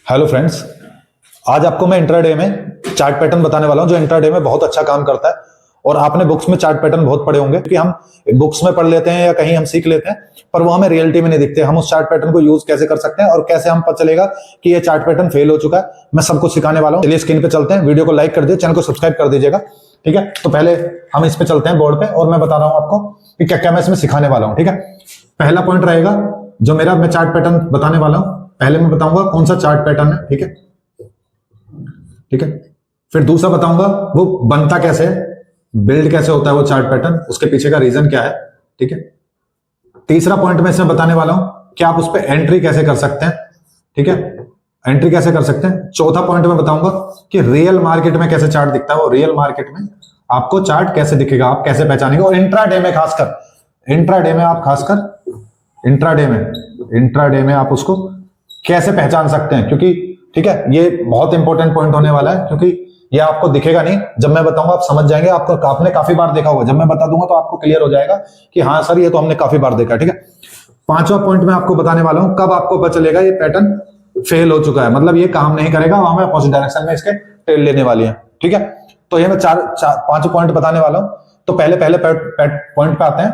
Hello friends, आज आपको मैं इंट्राडे में चार्ट पैटर्न बताने वाला हूं जो इंट्राडे में बहुत अच्छा काम करता है। और आपने बुक्स में चार्ट पैटर्न बहुत पढ़े होंगे क्योंकि हम बुक्स में पढ़ लेते हैं या कहीं हम सीख लेते हैं, पर वो हमें रियलिटी में नहीं दिखते। हम उस चार्ट पैटर्न को यूज कैसे कर सकते हैं और कैसे हम पता चलेगा कि ये चार्ट पैटर्न फेल हो चुका है, मैं सब कुछ सिखाने वाला हूं। चलिए स्क्रीन पे चलते हैं, वीडियो को लाइक कर दीजिए, चैनल को सब्सक्राइब कर दीजिएगा। ठीक है, तो पहले हम इस पे चलते हैं बोर्ड पे और मैं बता रहा हूं आपको कि क्या क्या मैं इसमें सिखाने वाला हूं। ठीक है, पहला पॉइंट रहेगा जो मेरा मैं चार्ट पैटर्न बताने वाला हूं। पहले मैं बताऊंगा कौन सा चार्ट पैटर्न है। ठीक है, ठीक है, फिर दूसरा बताऊंगा वो बनता कैसे है, बिल्ड कैसे होता है वो चार्ट पैटर्न, उसके पीछे का रीजन क्या है। ठीक है, तीसरा पॉइंट मैं इसमें बताने वाला हूं कि आप उस पर एंट्री कैसे कर सकते हैं। ठीक है, एंट्री कैसे कर सकते हैं। चौथा पॉइंट मैं बताऊंगा कि रियल मार्केट में कैसे चार्ट दिखता है, वो रियल मार्केट में आपको चार्ट कैसे दिखेगा, आप कैसे पहचानेंगे। और इंट्राडे में खासकर इंट्राडे में आप उसको कैसे पहचान सकते हैं, क्योंकि ठीक है ये बहुत इंपॉर्टेंट पॉइंट होने वाला है, क्योंकि ये आपको दिखेगा नहीं, जब मैं बताऊंगा आप समझ जाएंगे। आपको आपने काफी बार देखा होगा, जब मैं बता दूंगा तो आपको क्लियर हो जाएगा कि हाँ सर ये तो हमने काफी बार देखा। ठीक है, पांचवा पॉइंट मैं आपको बताने वाला हूं कब आपको पता चलेगा ये पैटर्न फेल हो चुका है, मतलब ये काम नहीं करेगा, वहां में अपोजिट डायरेक्शन में इसके टेल लेने वाली है। ठीक है, तो ये मैं पांच पॉइंट बताने वाला हूं। तो पहले पॉइंट पे आते हैं,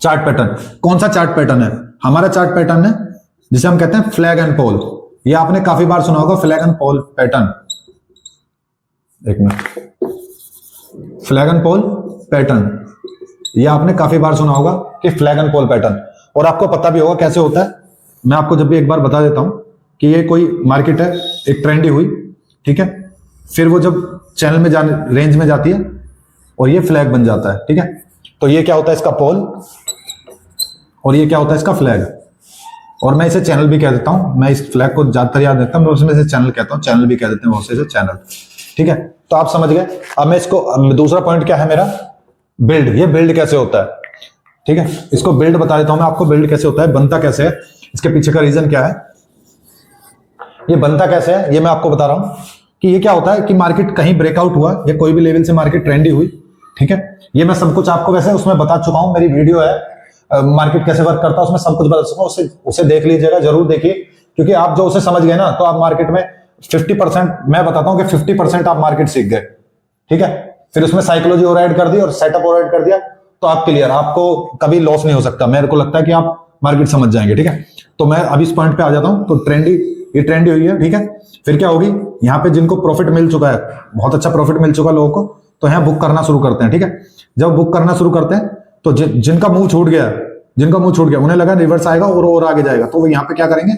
चार्ट पैटर्न। कौन सा चार्ट पैटर्न है हमारा? चार्ट पैटर्न है जिसे हम कहते हैं फ्लैग एंड पोल। ये आपने काफी बार सुना होगा, फ्लैग एंड पोल पैटर्न। एक minute, flag and pole pattern ये आपने काफी बार सुना होगा कि फ्लैग एंड पोल पैटर्न, और आपको पता भी होगा कैसे होता है। मैं आपको जब भी एक बार बता देता हूं कि ये कोई मार्केट है, एक ट्रेंडी हुई, ठीक है, फिर वो जब चैनल में जाने रेंज में जाती है और ये फ्लैग बन जाता है। ठीक है, तो ये क्या होता है इसका पोल और ये क्या होता है इसका फ्लैग। और मैं इसे चैनल भी कह देता हूं, मैं इस फ्लैग को ज्यादातर याद रखता हूं, मैं उसमें से चैनल कहता हूं, चैनल भी कह देते हैं बहुत से इसे चैनल। ठीक है, तो आप समझ गए। अब मैं इसको दूसरा पॉइंट क्या है मेरा, बिल्ड। ये बिल्ड कैसे होता है, ठीक है, इसको बिल्ड बता देता हूं मैं आपको, बिल्ड कैसे होता है, बनता कैसे है, इसके पीछे का रीजन क्या है, ये बनता कैसे है, ये मैं आपको बता रहा हूं कि ये क्या होता है कि मार्केट कहीं ब्रेकआउट हुआ या कोई भी लेवल से मार्केट ट्रेंडी हुई। ठीक है, ये मैं सब कुछ आपको वैसे उसमें बता चुका हूं, मेरी वीडियो है मार्केट कैसे वर्क करता है, उसमें सब कुछ बता चुका हूं, उसे देख लीजिएगा, जरूर देखिए, क्योंकि आप जो उसे समझ गए ना तो आप मार्केट में 50%, मैं बताता हूं कि 50% आप मार्केट सीख गए। ठीक है, फिर उसमें साइकोलॉजी और ऐड कर दी और सेटअप और ऐड कर दिया तो आप क्लियर, आपको कभी लॉस नहीं हो सकता। मेरे को लगता है कि आप मार्केट समझ जाएंगे। ठीक है, तो मैं अभी इस पॉइंट पे आ जाता हूं। तो ये ट्रेंडी हुई है। ठीक है, फिर क्या होगी, यहाँ पे जिनको प्रॉफिट मिल चुका है, बहुत अच्छा प्रॉफिट मिल चुका लोगों को, तो यहाँ बुक करना शुरू करते हैं। ठीक है, जब बुक करना शुरू करते हैं तो जिनका मुंह छूट गया उन्हें लगा रिवर्स आएगा और आगे जाएगा, तो वो यहाँ पे क्या करेंगे,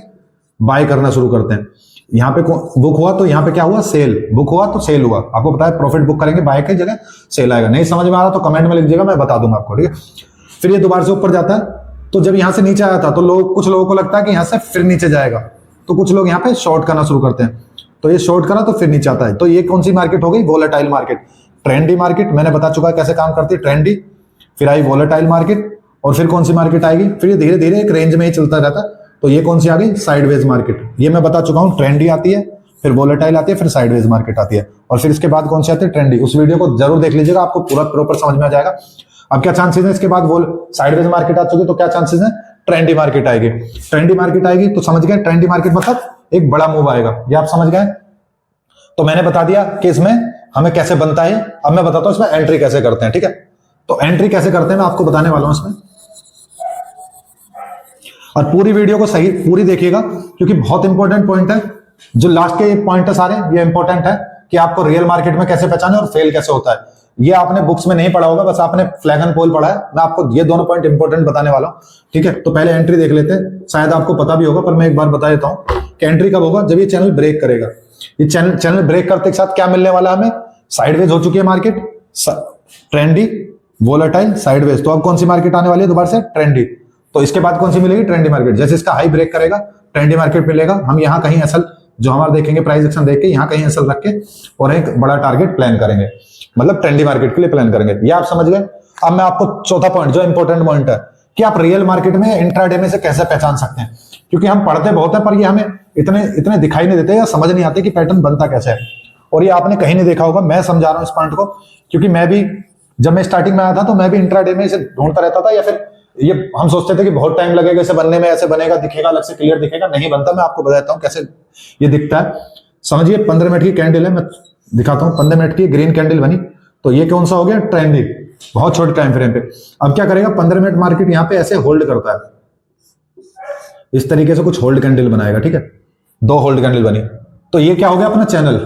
बाय करना शुरू करते हैं। यहाँ पे बुक हुआ तो यहाँ पे क्या हुआ, सेल। बुक हुआ तो सेल हुआ, आपको पता है प्रॉफिट बुक करेंगे, बाय की जगह सेल आएगा। नहीं समझ में आ रहा तो कमेंट में लिख दीजिएगा, मैं बता दूंगा आपको। ठीक है, फिर ये दोबारा से ऊपर जाता है, तो जब यहाँ से नीचे आया था तो कुछ लोगों को लगता है कि यहाँ से फिर नीचे जाएगा, तो कुछ लोग यहाँ पे शॉर्ट करना शुरू करते हैं, तो ये शॉर्ट करा तो फिर नीचे आता है। तो ये कौन सी मार्केट हो गई, वोलेटाइल मार्केट। ट्रेंडी मार्केट मैंने बता चुका है कैसे काम करती है, ट्रेंडी, फिर आई वोलेटाइल मार्केट, और फिर कौन सी मार्केट आएगी, फिर ये धीरे धीरे एक रेंज में ही चलता रहता है। तो ये कौन सी आ गई, साइडवेज मार्केट। ये मैं बता चुका हूँ, ट्रेंडी आती है, फिर वोलेटाइल आती है, फिर साइडवेज मार्केट आती है, और फिर इसके बाद कौन सी आती है, ट्रेंडी। उस वीडियो को जरूर देख लीजिएगा, आपको पूरा प्रॉपर समझ में आ जाएगा। अब क्या चांसेस है इसके बाद, वो साइडवेज मार्केट आ चुकी तो क्या चांसेस है, ट्रेंडी मार्केट आएगी। ट्रेंडी मार्केट आएगी तो समझ गए, ट्रेंडी मार्केट मतलब एक बड़ा मूव आएगा, ये आप समझ गए। तो मैंने बता दिया कि इसमें हमें कैसे बनता है। अब मैं बताता हूं इसमें एंट्री कैसे करते हैं। ठीक है, तो एंट्री कैसे करते हैं मैं आपको बताने वाला हूं इसमें, और पूरी वीडियो को पूरी देखिएगा, क्योंकि बहुत इंपॉर्टेंट पॉइंट है। जो लास्ट के पॉइंट है सारे ये इंपॉर्टेंट है कि आपको रियल मार्केट में कैसे पहचाने और फेल कैसे होता है। ये आपने बुक्स में नहीं पढ़ा होगा, बस आपने फ्लैग एंड पोल पढ़ा है। मैं आपको ये दोनों पॉइंट इंपॉर्टेंट बताने वाला हूं। ठीक है, तो पहले एंट्री देख लेते हैं, शायद आपको पता भी होगा पर मैं एक बार बता देता हूं कि एंट्री कब होगा, जब ये चैनल ब्रेक करेगा। ये चैनल ब्रेक करते के साथ क्या मिलने वाला है हमें, साइडवेज हो चुकी है मार्केट, ट्रेंडी, वोलेटाइल, साइडवेज। तो अब कौन सी मार्केट आने वाली है दोबारा से, ट्रेंडी। तो इसके बाद कौन सी मिलेगी, ट्रेंडी मार्केट। जैसे इसका हाई ब्रेक करेगा ट्रेंडी मार्केट मिलेगा, हम यहाँ कहीं एसएल जो हमारा देखेंगे प्राइस एक्शन देख के, यहाँ कहीं एसएल रख के और एक बड़ा टारगेट प्लान करेंगे, मतलब ट्रेंडी मार्केट के लिए प्लान करेंगे। ये आप समझ गए। अब मैं आपको चौथा पॉइंट जो इंपॉर्टेंट पॉइंट है कि आप रियल मार्केट में इंट्राडे में से कैसे पहचान सकते हैं, क्योंकि हम पढ़ते बहुत है पर ये हमें इतने दिखाई नहीं देते या समझ नहीं आते कि पैटर्न बनता कैसे है। और ये आपने कहीं नहीं देखा होगा, मैं समझा रहा हूं इस पॉइंट को, क्योंकि मैं भी जब मैं स्टार्टिंग में आया था तो मैं भी इंट्राडे में इसे ढूंढता रहता था, या फिर ये हम सोचते थे कि बहुत टाइम लगेगा इसे बनने में, ऐसे बनेगा, दिखेगा अलग से क्लियर दिखेगा, नहीं बनता। मैं आपको बताता हूं कैसे ये दिखता है। समझिए 15 मिनट की कैंडल है, मैं दिखाता हूं। 15 मिनट की ग्रीन कैंडल बनी, तो ये कौन सा हो गया? ट्रेंडिंग, बहुत छोटे टाइम फ्रेम पे। अब क्या करेगा? 15 मिनट मार्केट यहां पे ऐसे होल्ड करता है, इस तरीके से कुछ होल्ड कैंडल बनाएगा, ठीक है। 2 होल्ड कैंडल बनी, तो ये क्या हो गया? अपना चैनल।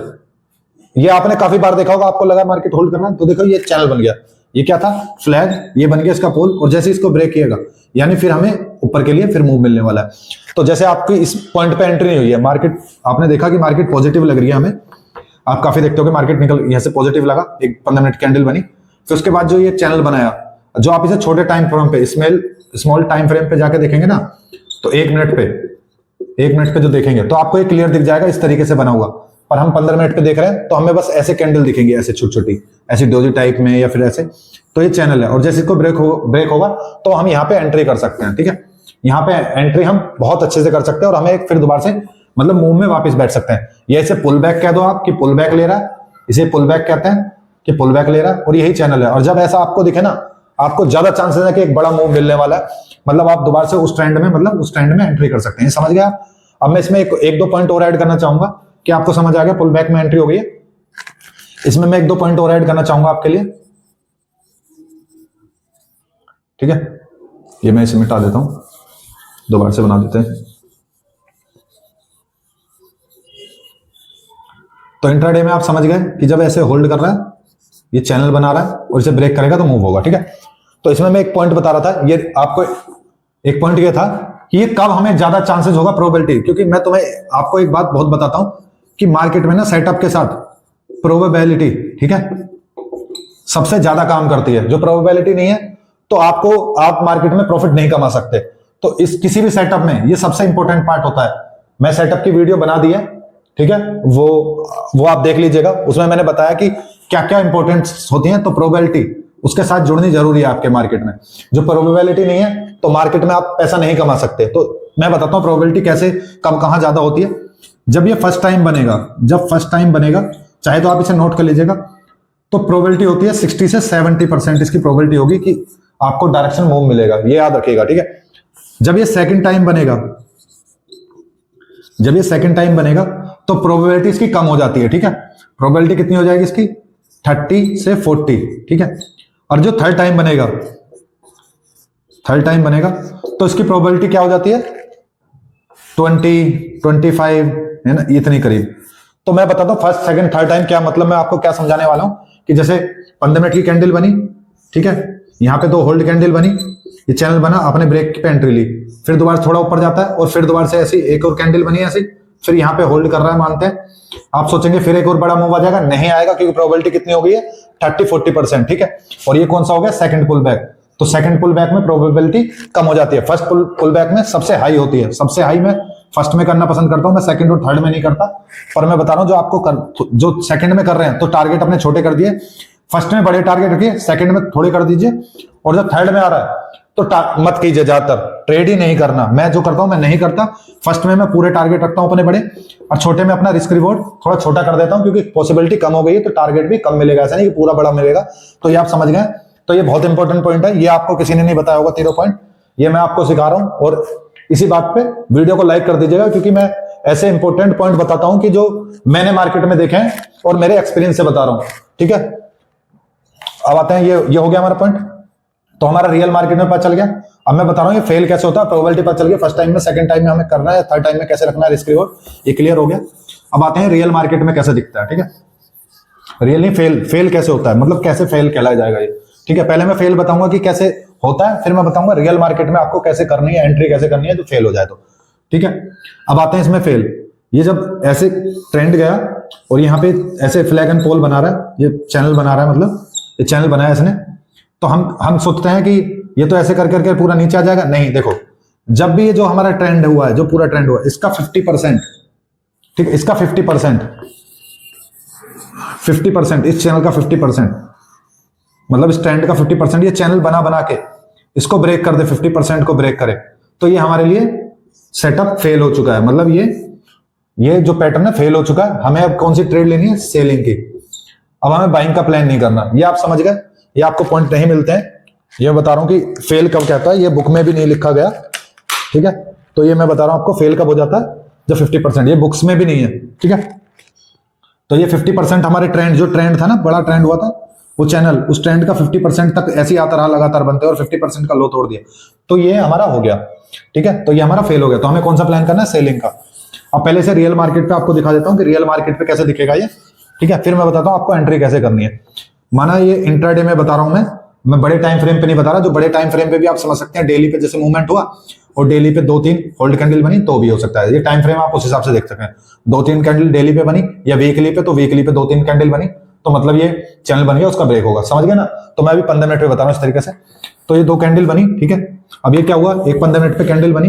ये आपने काफी बार देखा होगा, आपको लगा मार्केट होल्ड करना, तो देखो ये चैनल बन गया। ये क्या था? फ्लैग, ये बन गया इसका पोल, और जैसे इसको ब्रेक किएगा यानी फिर हमें ऊपर के लिए फिर मूव मिलने वाला है। तो जैसे आपकी इस पॉइंट पे एंट्री नहीं हुई है, मार्केट आपने देखा कि मार्केट पॉजिटिव लग रही है हमें, आप काफी देखते हो कि मार्केट निकल यहां से पॉजिटिव लगा, एक 15 मिनट कैंडल बनी, फिर उसके बाद जो ये चैनल बनाया, जो आप इसे छोटे टाइम फ्रेम पे, स्मॉल टाइम फ्रेम पे जाके देखेंगे ना, तो 1 मिनट पे जो देखेंगे तो आपको ये क्लियर दिख जाएगा, इस तरीके से बना हुआ। पर हम 15 मिनट पे देख रहे हैं तो हमें बस ऐसे कैंडल दिखेंगे, ऐसे छोटी छोटी, ऐसी डोजी टाइप में या फिर ऐसे। तो ये चैनल है, और जैसे इसको ब्रेक होगा तो हम यहाँ पे एंट्री कर सकते हैं, ठीक है। यहाँ पे एंट्री हम बहुत अच्छे से कर सकते हैं, और हमें फिर दोबारा से मतलब मूव में वापस बैठ सकते हैं। ये इसे पुल बैक कह दो आप, कि पुल बैक ले रहा है, इसे पुल बैक कहते हैं कि पुल बैक ले रहा है, और यही चैनल है। और जब ऐसा आपको दिखे ना, आपको ज्यादा चांसेस है कि एक बड़ा मूव मिलने वाला है, मतलब आप दोबारा से उस ट्रेंड में, मतलब उस ट्रेंड में एंट्री कर सकते हैं। समझ गया? अब मैं इसमें एक दो पॉइंट और ऐड करना चाहूंगा, कि आपको समझ आ गया पुल बैक में एंट्री हो गई है। इसमें मैं 1-2 पॉइंट और ऐड करना चाहूंगा आपके लिए, ठीक है। ये मैं इसे मिटा देता हूं, दोबारा से बना देते हैं। तो इंट्राडे में आप समझ गए कि जब ऐसे होल्ड कर रहा है, ये चैनल बना रहा है, और इसे ब्रेक करेगा तो मूव होगा, ठीक है। तो इसमें मैं एक पॉइंट बता रहा था, ये आपको एक पॉइंट ये था कि ये कब हमें ज्यादा चांसेस होगा प्रोबेबिलिटी, क्योंकि मैं तुम्हें आपको एक बात बहुत बताता हूं कि मार्केट में ना सेटअप के साथ प्रोबेबिलिटी, ठीक है, सबसे ज्यादा काम करती है। जो प्रोबेबिलिटी नहीं है तो आप मार्केट में प्रॉफिट नहीं कमा सकते। तो इस किसी भी सेटअप में ये सबसे इंपॉर्टेंट पार्ट होता है। मैं सेटअप की वीडियो बना दी है, ठीक है, वो आप देख लीजिएगा। उसमें मैंने बताया कि क्या क्या इंपॉर्टेंस होती है। तो प्रोबेबिलिटी उसके साथ जुड़नी जरूरी है आपके मार्केट में। जो प्रोबेबिलिटी नहीं है तो मार्केट में आप पैसा नहीं कमा सकते। तो मैं बताता हूं प्रोबेबिलिटी कैसे, कब, कहां ज्यादा होती है। जब ये फर्स्ट टाइम बनेगा, चाहे तो आप इसे नोट कर लीजिएगा, तो प्रोबेबिलिटी होती है 60 से 70% इसकी प्रोबेबिलिटी होगी कि आपको डायरेक्शन मूव मिलेगा। ये याद रखिएगा, ठीक है। जब ये सेकंड टाइम बनेगा तो प्रोबेबिलिटी इसकी कम हो जाती है, ठीक है। प्रोबेबिलिटी कितनी हो जाएगी इसकी? 30 से 40, ठीक है। और जो थर्ड टाइम बनेगा तो इसकी प्रोबेबिलिटी क्या हो जाती है? 20, 25, है ना, इतनी करीब। तो मैं बताता हूं फर्स्ट, सेकंड, थर्ड टाइम क्या मतलब, मैं आपको क्या समझाने वाला हूं कि जैसे 15 मिनट की कैंडल बनी, ठीक है, यहां पे 2 होल्ड कैंडल बनी, ये चैनल बना, आपने ब्रेक पे एंट्री ली, फिर दोबारा थोड़ा ऊपर जाता है, और फिर दोबारा से ऐसी एक और कैंडल बनी ऐसी, फिर यहां पे होल्ड कर रहा है, मानते हैं। आप सोचेंगे फिर एक और बड़ा मूव आ जाएगा, नहीं आएगा, क्योंकि प्रोबेबिलिटी कितनी हो गई है? 30-40%, ठीक है। और ये कौन सा हो गया? Second pullback. तो सेकंड पुल बैक में प्रोबेबिलिटी कम हो जाती है, फर्स्ट पुल बैक में सबसे हाई होती है। सबसे हाई में फर्स्ट में करना पसंद करता हूं, मैं सेकंड और थर्ड में नहीं करता। पर मैं बता रहा हूं जो सेकंड में कर रहे हैं तो टारगेट अपने छोटे कर दिए, फर्स्ट में बड़े टारगेट रखिए, सेकंड में थोड़े कर दीजिए, और जब थर्ड में आ रहा है तो मत कीजिए, ज्यादातर ट्रेड ही नहीं करना। मैं जो करता हूं मैं नहीं करता। फर्स्ट में मैं पूरे टारगेट रखता हूं अपने बड़े, और छोटे में अपना रिस्क रिवॉर्ड थोड़ा छोटा कर देता हूं, क्योंकि पॉसिबिलिटी कम हो गई है तो टारगेट भी कम मिलेगा, ऐसा नहीं कि पूरा बड़ा मिलेगा। तो ये आप समझ गए। तो ये बहुत इंपॉर्टेंट पॉइंट है, ये आपको किसी ने नहीं बताया होगा, 13 पॉइंट, ये मैं आपको सिखा रहा हूं। और इसी बात पे वीडियो को लाइक कर दीजिएगा, क्योंकि मैं ऐसे इंपॉर्टेंट पॉइंट बताता हूं कि जो मैंने मार्केट में देखे हैं और मेरे एक्सपीरियंस से बता रहा हूं, ठीक है। अब आते हैं, ये हो गया हमारा पॉइंट। तो हमारा रियल मार्केट में पता चल गया। अब मैं बता रहा हूं ये फेल कैसे होता है, प्रोबेबिलिटी पता चल गया, फर्स्ट टाइम में, सेकंड टाइम में हमें करना है, थर्ड टाइम में कैसे रखना है रिस्क रिवॉर्ड, ये क्लियर हो गया। अब आते हैं रियल मार्केट में कैसे दिखता है, ठीक है। रियल नहीं, फेल कैसे होता है, मतलब कैसे फेल कहलाया जाएगा ये, ठीक है। पहले मैं फेल बताऊंगा कि कैसे होता है, फिर मैं बताऊंगा रियल मार्केट में आपको कैसे करनी है, एंट्री कैसे करनी है जो फेल हो जाए तो, ठीक है। अब आते हैं इसमें फेल। ये जब ऐसे ट्रेंड गया और यहाँ पे ऐसे फ्लैग एंड पोल बना रहा है, ये चैनल बना रहा है, मतलब ये चैनल बनाया इसने, तो हम सोचते हैं कि ये तो ऐसे कर करके पूरा नीचे आ जाएगा। नहीं, देखो, जब भी ये जो हमारा ट्रेंड हुआ है, जो पूरा ट्रेंड हुआ है, इसका 50%, ठीक है, इसका 50%, इस चैनल का 50%, मतलब इस ट्रेंड का 50%, ये चैनल बना के इसको ब्रेक कर दे, 50% को ब्रेक करे, तो ये हमारे लिए सेटअप फेल हो चुका है। मतलब ये जो पैटर्न है फेल हो चुका है। हमें अब कौन सी ट्रेड लेनी है? सेलिंग की। अब हमें बाइंग का प्लान नहीं करना। ये आप समझ गए, ये आपको पॉइंट नहीं मिलते हैं। ये बता रहा हूं कि फेल कब कहता है, ये बुक में भी नहीं लिखा गया, ठीक है। तो ये मैं बता रहा हूं आपको फेल कब हो जाता है, जो 50%, ये बुक्स में भी नहीं है, ठीक है। तो ये 50% हमारे ट्रेंड, जो ट्रेंड था ना, बड़ा ट्रेंड हुआ था वो चैनल, उस ट्रेंड का 50% तक ऐसे ही आता रहा लगातार बनते, और 50% का लो तोड़ दिया, तो ये हमारा हो गया, ठीक है। तो ये हमारा फेल हो गया। तो हमें कौन सा प्लान करना है? सेलिंग का। अब पहले से रियल मार्केट पे आपको दिखा देता हूं कि रियल मार्केट पे कैसे दिखेगा ये, ठीक है। फिर मैं बताता हूं आपको एंट्री कैसे करनी है। माना ये इंट्राडे में बता रहा हूं मैं बड़े टाइम फ्रेम पे नहीं बता रहा, जो बड़े टाइम फ्रेम पे भी आप समझ सकते हैं, डेली पे जैसे मूवमेंट हुआ और डेली पे 2-3 होल्ड कैंडल बनी तो भी हो सकता है। ये टाइम फ्रेम आप उस हिसाब से देख सकते हैं, 2-3 कैंडल डेली पे बनी या वीकली पे, तो वीकली पे 2-3 कैंडल बनी तो मतलब ये चैनल बन गया, उसका ब्रेक होगा, समझ गए ना। तो मैं अभी 15 मिनट पे बता रहा हूं इस तरीके से। तो ये 2 कैंडल बनी, ठीक है। अब ये क्या हुआ, एक 15 मिनट पे कैंडल बनी,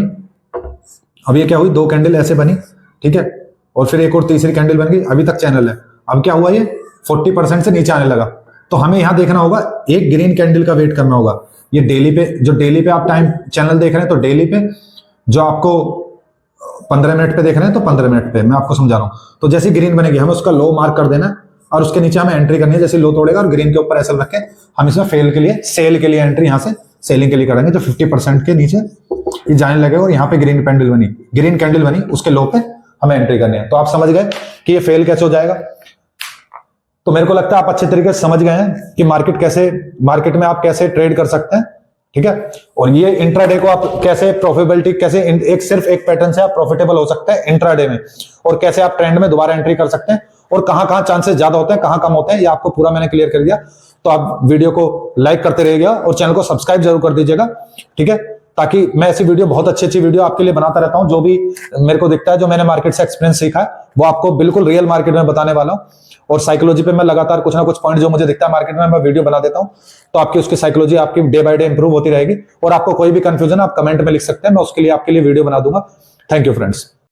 अब ये क्या हुई, 2 कैंडल ऐसे बनी, ठीक है, और फिर एक और तीसरी कैंडल बन गई, अभी तक चैनल है। अब क्या हुआ, ये 40% से नीचे आने लगा, तो हमें यहां देखना होगा, एक ग्रीन कैंडल का वेट करना होगा। ये डेली पे, जो डेली पे आप टाइम चैनल देख रहे हैं, तो डेली पे जो आपको 15 मिनट पे देख रहे हैं, तो 15 मिनट पे मैं आपको समझा रहा हूं। तो जैसी ग्रीन बनेगी हमें उसका लो मार्क कर देना है, और उसके नीचे हमें एंट्री करनी है। जैसे लो तोड़ेगा और ग्रीन के ऊपर ऐसा रख के हम इसमें फेल के लिए, सेल के लिए एंट्री यहां से सेलिंग के लिए करेंगे। जो 50% के नीचे ये जाने लगेगा और यहाँ पे ग्रीन कैंडल बनी, उसके लो पे हमें एंट्री करनी है। तो आप समझ गए कि ये फेल कैसे हो जाएगा। तो मेरे को लगता है आप अच्छे तरीके से समझ गए हैं कि मार्केट में आप कैसे ट्रेड कर सकते हैं, ठीक है। और ये इंट्राडे को आप कैसे प्रॉफिटेबिलिटी, कैसे सिर्फ एक पैटर्न से आप प्रॉफिटेबल हो सकते हैं इंट्राडे में, और कैसे आप ट्रेंड में दोबारा एंट्री कर सकते हैं, और कहां चांसेस ज्यादा होते हैं, कहां कम होते हैं, ये आपको पूरा मैंने क्लियर कर दिया। तो आप वीडियो को लाइक करते रहिएगा और चैनल को सब्सक्राइब जरूर कर दीजिएगा, ठीक है, ताकि मैं ऐसी वीडियो, बहुत अच्छी वीडियो आपके लिए बनाता रहता हूं। जो भी मेरे को दिखता है, जो मैंने मार्केट से एक्सपीरियंस सीखा है, वो आपको बिल्कुल रियल मार्केट में बताने वाला हूं। और साइकोलॉजी पे मैं लगातार कुछ ना कुछ पॉइंट जो मुझे दिखता है मार्केट में, मैं वीडियो बना देता हूं। तो आपकी उसकी साइकोलॉजी आपकी डे बाय डे इंप्रूव होती रहेगी। और आपको कोई भी कंफ्यूजन आप कमेंट में लिख सकते हैं, मैं उसके लिए आपके लिए वीडियो बना दूंगा। Thank you friends.